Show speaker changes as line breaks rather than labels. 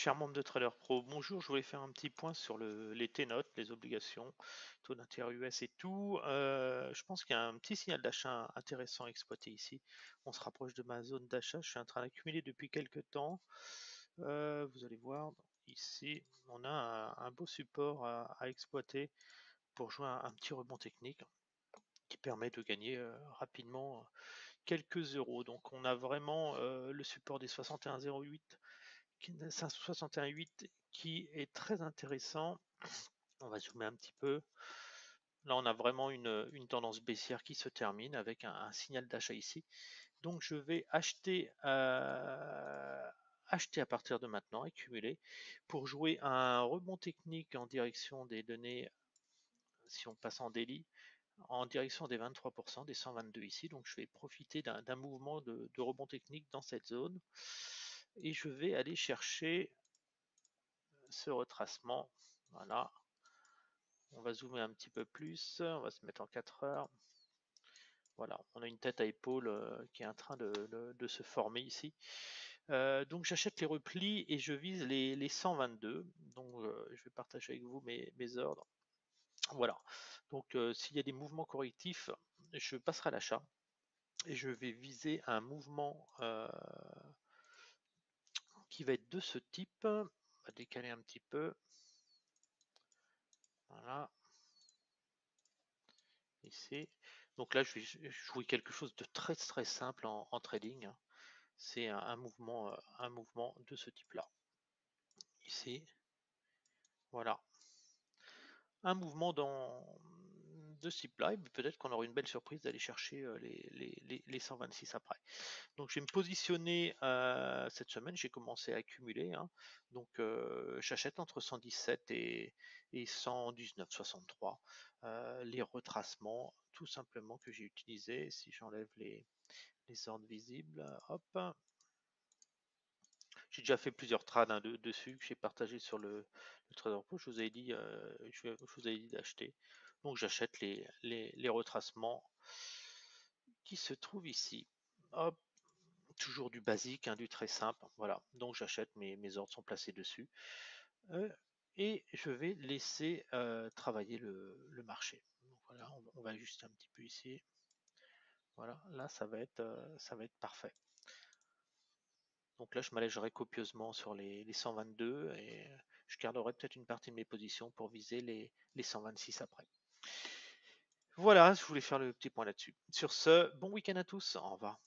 Cher membre de Trader Pro, bonjour, je voulais faire un petit point sur les T-notes, les obligations, taux d'intérêt US et tout. Je pense qu'il y a un petit signal d'achat intéressant à exploiter ici. On se rapproche de ma zone d'achat, je suis en train d'accumuler depuis quelques temps. Vous allez voir, ici, on a un beau support à exploiter pour jouer un petit rebond technique qui permet de gagner rapidement quelques euros. Donc on a vraiment le support des 61,08 561,8 qui est très intéressant. On va zoomer un petit peu. Là, on a vraiment une tendance baissière qui se termine avec un signal d'achat ici. Donc, je vais acheter à partir de maintenant, accumuler, pour jouer un rebond technique en direction des données, si on passe en daily, en direction des 23%, des 122 ici. Donc, je vais profiter d'un mouvement de rebond technique dans cette zone. Et je vais aller chercher ce retracement. Voilà. On va zoomer un petit peu plus. On va se mettre en 4 heures. Voilà, on a une tête à épaule qui est en train de se former ici. Donc j'achète les replis et je vise les 122. Donc je vais partager avec vous mes ordres. Voilà. Donc s'il y a des mouvements correctifs, je passerai à l'achat et je vais viser un mouvement qui va être de ce type. On va décaler un petit peu. Voilà. Ici. Donc là, je vais jouer quelque chose de très très simple en trading, hein. C'est un mouvement de ce type-là. Ici, voilà. Un mouvement de ce type-là, et peut-être qu'on aura une belle surprise d'aller chercher les 126 après. Donc je vais me positionner cette semaine, j'ai commencé à accumuler, hein. Donc j'achète entre 117 et 119,63 les retracements tout simplement que j'ai utilisé. Si j'enlève les ordres visibles, hop, j'ai déjà fait plusieurs trades dessus que j'ai partagé sur le Trader Pro. Je vous avais dit, je vous avais dit d'acheter. Donc j'achète les retracements qui se trouvent ici. Hop, toujours du basique, hein, du très simple. Voilà. Donc j'achète, mes ordres sont placés dessus. Euh, et je vais laisser travailler le marché. Donc voilà, on va ajuster un petit peu ici. Voilà, là ça va être parfait. Donc là, je m'allégerai copieusement sur les 122 et je garderai peut-être une partie de mes positions pour viser les 126 après. Voilà, je voulais faire le petit point là-dessus. Sur ce, bon week-end à tous. Au revoir.